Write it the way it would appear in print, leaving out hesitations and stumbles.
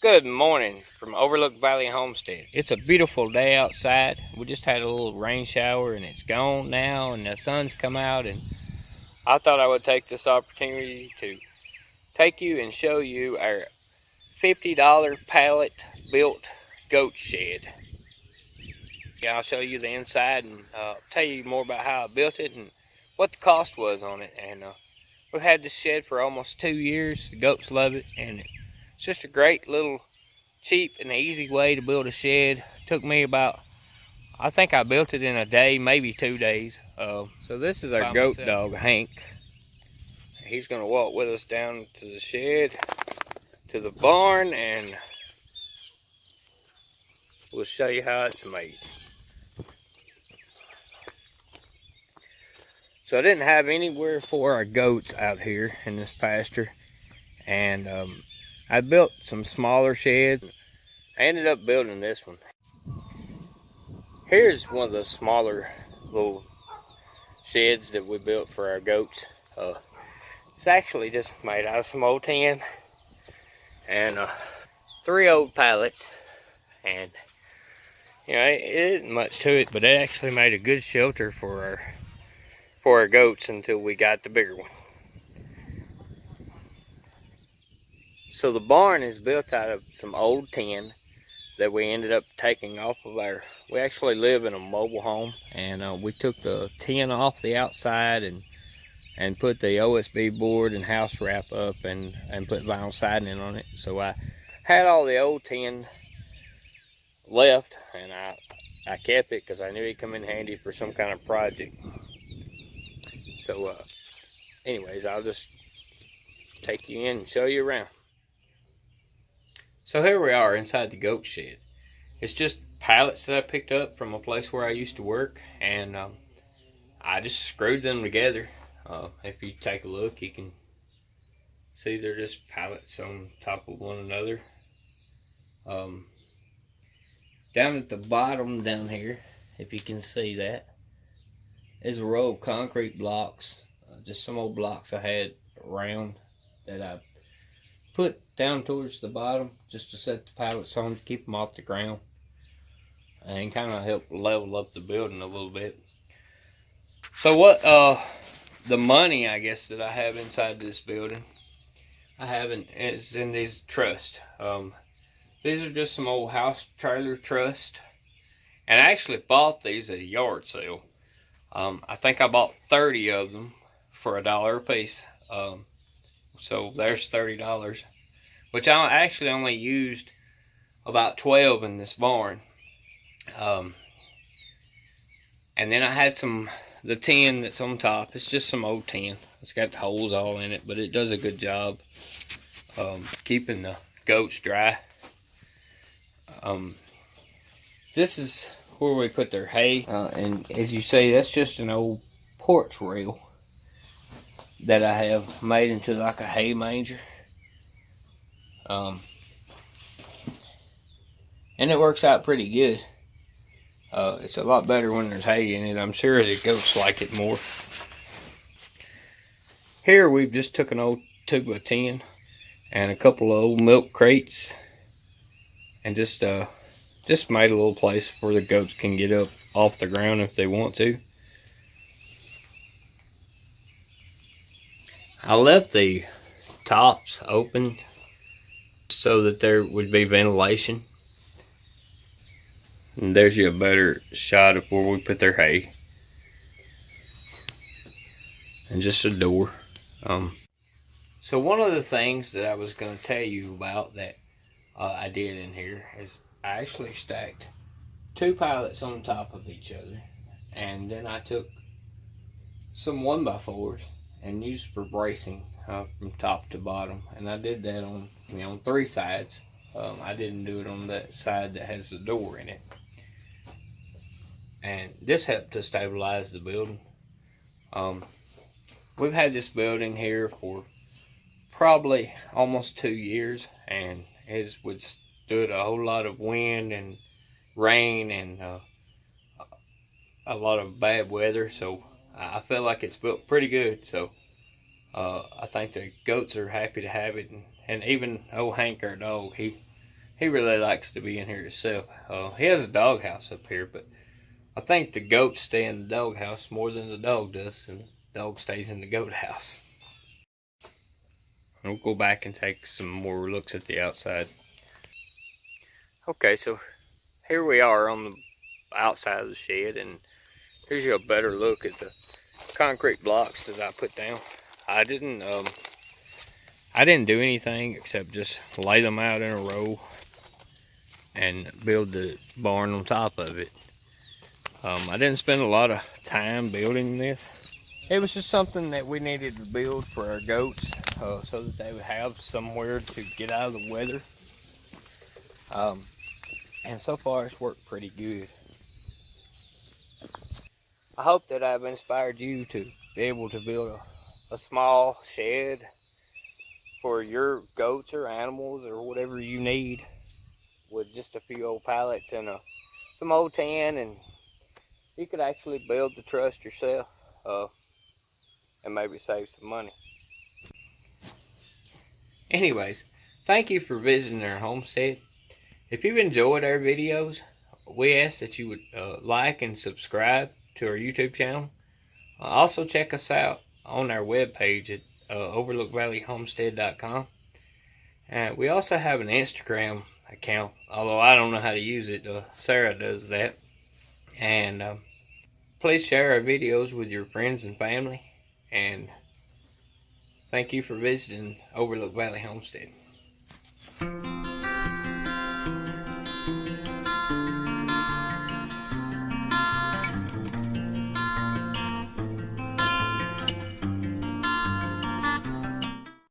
Good morning from Overlook Valley Homestead. It's a beautiful day outside. We just had a little rain shower and it's gone now and the sun's come out, and I thought I would take this opportunity to take you and show you our $50 pallet built goat shed. Yeah, I'll show you the inside and tell you more about how I built it and what the cost was on it. And we've had this shed for almost 2 years. The goats love it, and it's just a great little cheap and easy way to build a shed. Took me about, I think I built it in a day, maybe 2 days. So this is our goat dog, Hank. He's gonna walk with us down to the shed, to the barn, and we'll show you how it's made. So I didn't have anywhere for our goats out here in this pasture, and I built some smaller sheds. I ended up building this one. Here's one of the smaller little sheds that we built for our goats. It's actually just made out of some old tin and 3 old pallets, and you know, it isn't much to it, but it actually made a good shelter for our goats until we got the bigger one. So the barn is built out of some old tin that we ended up taking off of we actually live in a mobile home, and we took the tin off the outside and put the OSB board and house wrap up and put vinyl siding on it. So I had all the old tin left, and I kept it because I knew it'd come in handy for some kind of project. So anyways, I'll just take you in and show you around. So here we are inside the goat shed. It's just pallets that I picked up from a place where I used to work, and I just screwed them together. If you take a look, you can see they're just pallets on top of one another. Down at the bottom down here, if you can see that, is a row of concrete blocks, just some old blocks I had around that I put down towards the bottom just to set the pallets on to keep them off the ground and kind of help level up the building a little bit. So what the money, I guess, that I have inside this building, is in these truss. These are just some old house trailer truss, and I actually bought these at a yard sale. I think I bought 30 of them for $1 a piece. So there's $30, which I actually only used about 12 in this barn. And then I had the tin that's on top. It's just some old tin. It's got holes all in it, but it does a good job keeping the goats dry. This is where we put their hay, and as you see, that's just an old porch rail that I have made into like a hay manger. And it works out pretty good. It's a lot better when there's hay in it. I'm sure the goats like it more. Here we've just took an old tube of tin and a couple of old milk crates and just made a little place where the goats can get up off the ground if they want to. I left the tops open so that there would be ventilation. And there's you a better shot of where we put their hay. And just a door. So one of the things that I was going to tell you about that I did in here is I actually stacked 2 pallets on top of each other. And then I took some 1x4s and used for bracing from top to bottom, and I did that on 3 sides. I didn't do it on that side that has the door in it, and this helped to stabilize the building. We've had this building here for probably almost 2 years, and it's withstood a whole lot of wind and rain and a lot of bad weather, so I feel like it's built pretty good. So I think the goats are happy to have it, and even old Hank, our dog, he He really likes to be in here himself. He has a doghouse up here, but I think the goats stay in the doghouse more than the dog does, and the dog stays in the goat house. We'll go back and take some more looks at the outside. Okay, so here we are on the outside of the shed, and here's you a better look at the concrete blocks that I put down. I didn't do anything except just lay them out in a row and build the barn on top of it. I didn't spend a lot of time building this. It was just something that we needed to build for our goats, so that they would have somewhere to get out of the weather. And so far it's worked pretty good. I hope that I've inspired you to be able to build a small shed for your goats or animals or whatever you need, with just a few old pallets and some old tin, and you could actually build the truss yourself, and maybe save some money. Anyways, thank you for visiting our homestead. If you've enjoyed our videos, we ask that you would like and subscribe to our YouTube channel. Also check us out on our webpage at overlookvalleyhomestead.com. And we also have an Instagram account, although I don't know how to use it. Sarah does that. And please share our videos with your friends and family. And thank you for visiting Overlook Valley Homestead.